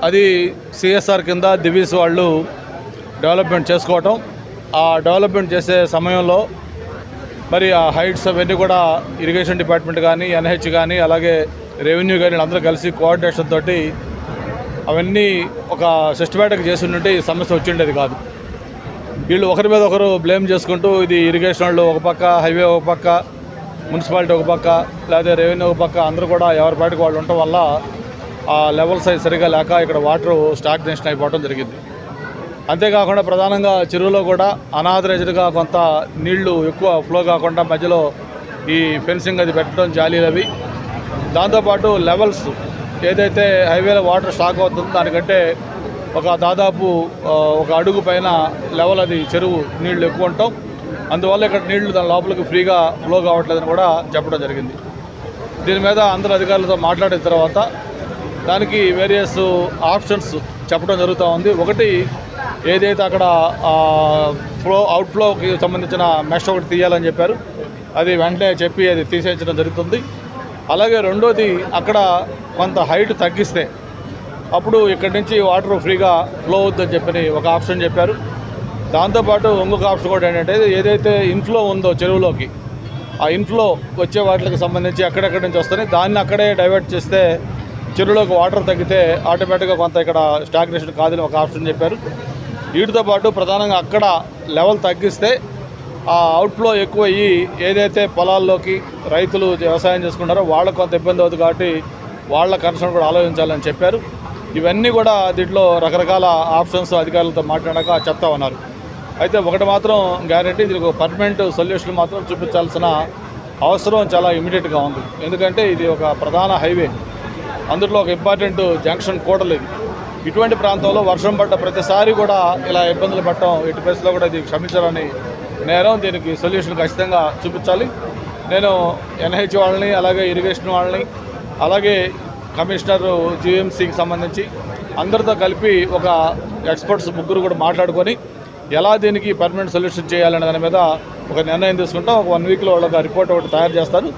అది సిఎస్ఆర్ కింద దివీస్ వాళ్ళు డెవలప్మెంట్ చేసుకోవటం, ఆ డెవలప్మెంట్ చేసే సమయంలో మరి ఆ హైట్స్ అవన్నీ కూడా ఇరిగేషన్ డిపార్ట్మెంట్ కానీ, ఎన్హెచ్ కానీ, అలాగే రెవెన్యూ కానీ అందరూ కలిసి కోఆర్డినేషన్ తోటి అవన్నీ ఒక సిస్టమేటిక్ చేసి ఉంటే ఈ సమస్య వచ్చిండేది కాదు. వీళ్ళు ఒకరి మీద ఒకరు బ్లేమ్ చేసుకుంటూ ఇది ఇరిగేషన్ వాళ్ళు ఒక పక్క, హైవే ఒక పక్క, మున్సిపాలిటీ ఒక పక్క, లేదా రెవెన్యూ ఒక పక్క అందరూ కూడా ఎవరి పాటికి వాళ్ళు ఉండటం వల్ల ఆ లెవెల్స్ సరిగా లేక ఇక్కడ వాటర్ స్టాగ్నేషన్ అయిపోవడం జరిగింది. అంతేకాకుండా ప్రధానంగా చెరువులో కూడా అనాథరైజ్డ్గా కొంత నీళ్లు ఎక్కువ ఫ్లో కాకుండా మధ్యలో ఈ ఫెన్సింగ్ అది పెట్టడం, జాలీలు అవి. దాంతోపాటు లెవెల్స్ ఏదైతే హైవేలో వాటర్ స్టాక్ అవుతుందో దానికంటే ఒక దాదాపు ఒక అడుగు పైన లెవెల్ అది చెరువు నీళ్లు ఎక్కువ ఉండటం, అందువల్ల ఇక్కడ నీళ్లు దాని లోపలికి ఫ్రీగా ఫ్లో కావట్లేదని కూడా చెప్పడం జరిగింది. దీని మీద అందరు అధికారులతో మాట్లాడిన తర్వాత దానికి వేరియస్ ఆప్షన్స్ చెప్పడం జరుగుతూ ఉంది. ఒకటి, ఏదైతే అక్కడ అవుట్ఫ్లోకి సంబంధించిన మెష్ ఒకటి తీయాలని చెప్పారు, అది వెంటనే చెప్పి అది తీసేయించడం జరుగుతుంది. అలాగే రెండోది, అక్కడ కొంత హైట్ తగ్గిస్తే అప్పుడు ఇక్కడి నుంచి వాటర్ ఫ్రీగా ఫ్లో అవుతుందని చెప్పని ఒక ఆప్షన్ చెప్పారు. దాంతోపాటు ఇంకొక ఆప్షన్ కూడా ఏంటంటే, ఏదైతే ఇన్ఫ్లో ఉందో చెరువులోకి, ఆ ఇన్ఫ్లో వచ్చే వాటికి సంబంధించి ఎక్కడెక్కడి నుంచి వస్తాయి దాన్ని అక్కడే డైవర్ట్ చేస్తే చెరువులోకి వాటర్ తగ్గితే ఆటోమేటిక్గా కొంత ఇక్కడ స్టాగ్నేషన్ కాదని ఒక ఆప్షన్ చెప్పారు. వీటితో పాటు ప్రధానంగా అక్కడ లెవెల్ తగ్గిస్తే ఆ అవుట్ఫ్లో ఎక్కువ అయ్యి ఏదైతే పొలాల్లోకి రైతులు వ్యవసాయం చేసుకుంటారో వాళ్ళకు కొంత ఇబ్బంది అవుతుంది కాబట్టి వాళ్ళ కన్సర్న్ కూడా ఆలోచించాలని చెప్పారు. ఇవన్నీ కూడా దీంట్లో రకరకాల ఆప్షన్స్ అధికారులతో మాట్లాడాక చెప్తా ఉన్నారు. అయితే ఒకటి మాత్రం గ్యారెంటీ, దీనికి ఒక పర్మనెంట్ సొల్యూషన్ మాత్రం చూపించాల్సిన అవసరం చాలా ఇమీడియట్గా ఉంది. ఎందుకంటే ఇది ఒక ప్రధాన హైవే, అందులో ఒక ఇంపార్టెంట్ జంక్షన్ కూడలు. ఇటువంటి ప్రాంతంలో వర్షం పడ్డ ప్రతిసారి కూడా ఇలా ఇబ్బందులు పడటం ఎటు పరిస్థితిలో కూడా ఇది క్షమించాలని నేరం. దీనికి సొల్యూషన్ ఖచ్చితంగా చూపించాలి. నేను ఎన్హెచ్ వాళ్ళని, అలాగే ఇరిగేషన్ వాళ్ళని, అలాగే కమిషనర్ జీఎంసీకి సంబంధించి అందరితో కలిపి ఒక ఎక్స్పర్ట్స్ ముగ్గురు కూడా మాట్లాడుకొని ఎలా దీనికి పర్మనెంట్ సొల్యూషన్ చేయాలనే దాని మీద ఒక నిర్ణయం తీసుకుంటాం. ఒక 1 వీక్లో వాళ్ళకి రిపోర్ట్ ఒకటి తయారు చేస్తారు.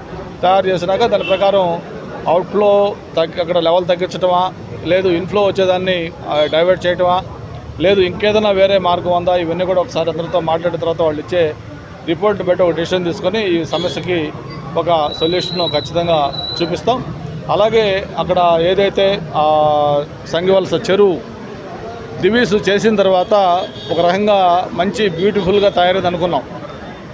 తయారు చేసినాక దాని ప్రకారం అవుట్ఫ్లో అక్కడ లెవెల్ తగ్గించడమా, లేదు ఇన్ఫ్లో వచ్చేదాన్ని డైవర్ట్ చేయటమా, లేదు ఇంకేదైనా వేరే మార్గం ఉందా, ఇవన్నీ కూడా ఒకసారి అందరితో మాట్లాడిన తర్వాత వాళ్ళు ఇచ్చే రిపోర్ట్ని బట్టి ఒక డెసిషన్ తీసుకొని ఈ సమస్యకి ఒక సొల్యూషన్ ఖచ్చితంగా చూపిస్తాం. అలాగే అక్కడ ఏదైతే సంగివలస చెరువు దివీసు చేసిన తర్వాత ఒక రకంగా మంచి బ్యూటిఫుల్గా తయారైంది అనుకున్నాం.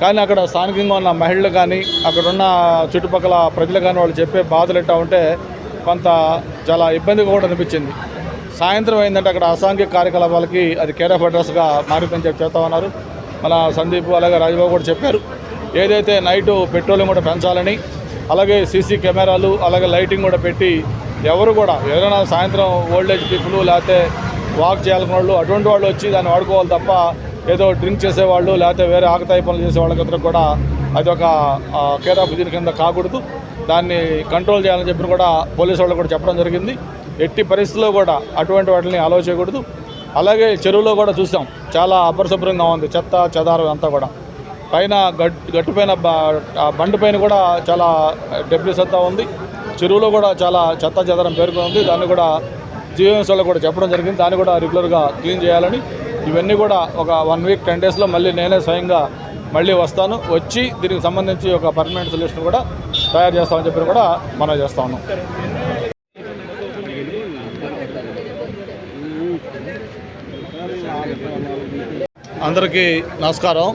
కానీ అక్కడ స్థానికంగా ఉన్న మహిళలు కానీ, అక్కడున్న చుట్టుపక్కల ప్రజలు కానీ వాళ్ళు చెప్పే బాధలు ఎట్టా ఉంటే కొంత చాలా ఇబ్బందిగా కూడా అనిపించింది. సాయంత్రం అయిందంటే అక్కడ అసాంఘిక కార్యకలాపాలకి అది కేర్ ఆఫ్ అడ్రస్గా మారిందని చెప్తా ఉన్నారు. మన సందీప్ అలాగే రాజబాబు కూడా చెప్పారు. ఏదైతే నైటు పెట్రోలింగ్ కూడా పెంచాలని, అలాగే సీసీ కెమెరాలు, అలాగే లైటింగ్ కూడా పెట్టి ఎవరు కూడా ఎవరైనా సాయంత్రం ఓల్డేజ్ పీపుల్ లేకపోతే వాక్ చేయాలనుకున్న వాళ్ళు అటువంటి వాళ్ళు వచ్చి దాన్ని వాడుకోవాలి తప్ప ఏదో డ్రింక్ చేసేవాళ్ళు లేకపోతే వేరే ఆకతాయి పనులు చేసే వాళ్ళకి కూడా అది ఒక కేర్ ఆఫ్ దీని కింద కాకూడదు. దాన్ని కంట్రోల్ చేయాలని చెప్పి కూడా పోలీసు వాళ్ళు కూడా చెప్పడం జరిగింది. ఎట్టి పరిస్థితుల్లో కూడా అటువంటి వాటిని అలో చేయకూడదు. అలాగే చెరువులో కూడా చూసాం, చాలా అపరిశుభ్రంగా ఉంది, చెత్త చెదారం అంతా కూడా. పైన గట్టుపైన బండి పైన కూడా చాలా డెబ్రిస్ అంతా ఉంది. చెరువులో కూడా చాలా చెత్త చెదారం పేరుకుంది. దాన్ని కూడా జీఎంఎస్ వాళ్ళు కూడా చెప్పడం జరిగింది, దాన్ని కూడా రెగ్యులర్గా క్లీన్ చేయాలని. ఇవన్నీ కూడా ఒక 1 వీక్ 10 డేస్లో మళ్ళీ నేనే స్వయంగా మళ్ళీ వస్తాను, వచ్చి దీనికి సంబంధించి ఒక పర్మనెంట్ సొల్యూషన్ కూడా తయారు చేస్తామని చెప్పి కూడా మనం చేస్తా ఉన్నాం. అందరికీ నమస్కారం.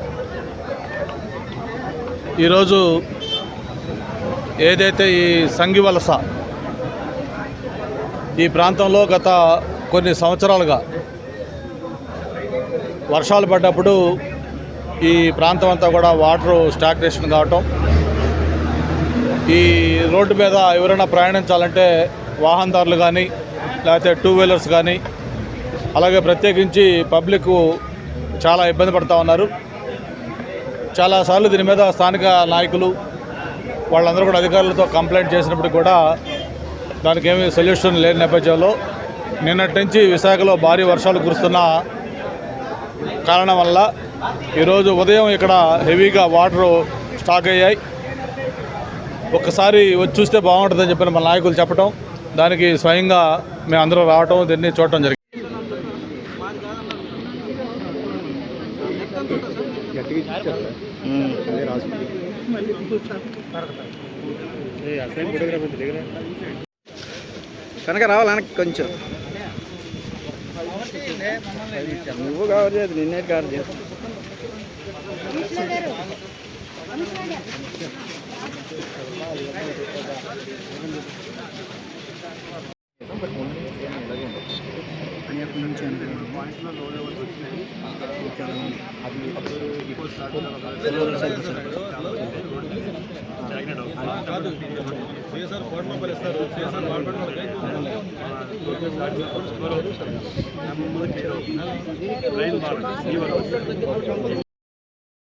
ఈరోజు ఏదైతే ఈ సంగివలస ఈ ప్రాంతంలో గత కొన్ని సంవత్సరాలుగా వర్షాలు పడ్డప్పుడు ఈ ప్రాంతం అంతా కూడా వాటర్ స్టాగ్నేషన్ కావటం, ఈ రోడ్డు మీద ఎవరైనా ప్రయాణించాలంటే వాహనదారులు కానీ లేకపోతే 2 వీలర్స్ కానీ అలాగే ప్రత్యేకించి పబ్లిక్ చాలా ఇబ్బంది పడుతూ ఉన్నారు. చాలాసార్లు దీని మీద స్థానిక నాయకులు వాళ్ళందరూ కూడా అధికారులతో కంప్లైంట్ చేసినప్పుడు కూడా దానికి ఏమీ సొల్యూషన్ లేని నేపథ్యంలో నిన్నటి నుంచి విశాఖలో భారీ వర్షాలు కురుస్తున్న కారణం వల్ల ఈరోజు ఉదయం ఇక్కడ హెవీగా వాటర్ స్టాక్ అయ్యాయి. ఒక్కసారి వచ్చి చూస్తే బాగుంటుందని చెప్పిన మన నాయకులు చెప్పడం, దానికి స్వయంగా మేము అందరూ రావటం దీన్ని చూడటం జరిగింది. కనుక రావాలి కొంచెం నువ్వు కవర్ చేయదు నిన్నే కవర్ చేస్తా. సిఎస్ఆర్ ఫోన్ నెంబర్ ఇస్తారు. సిఎస్ఆర్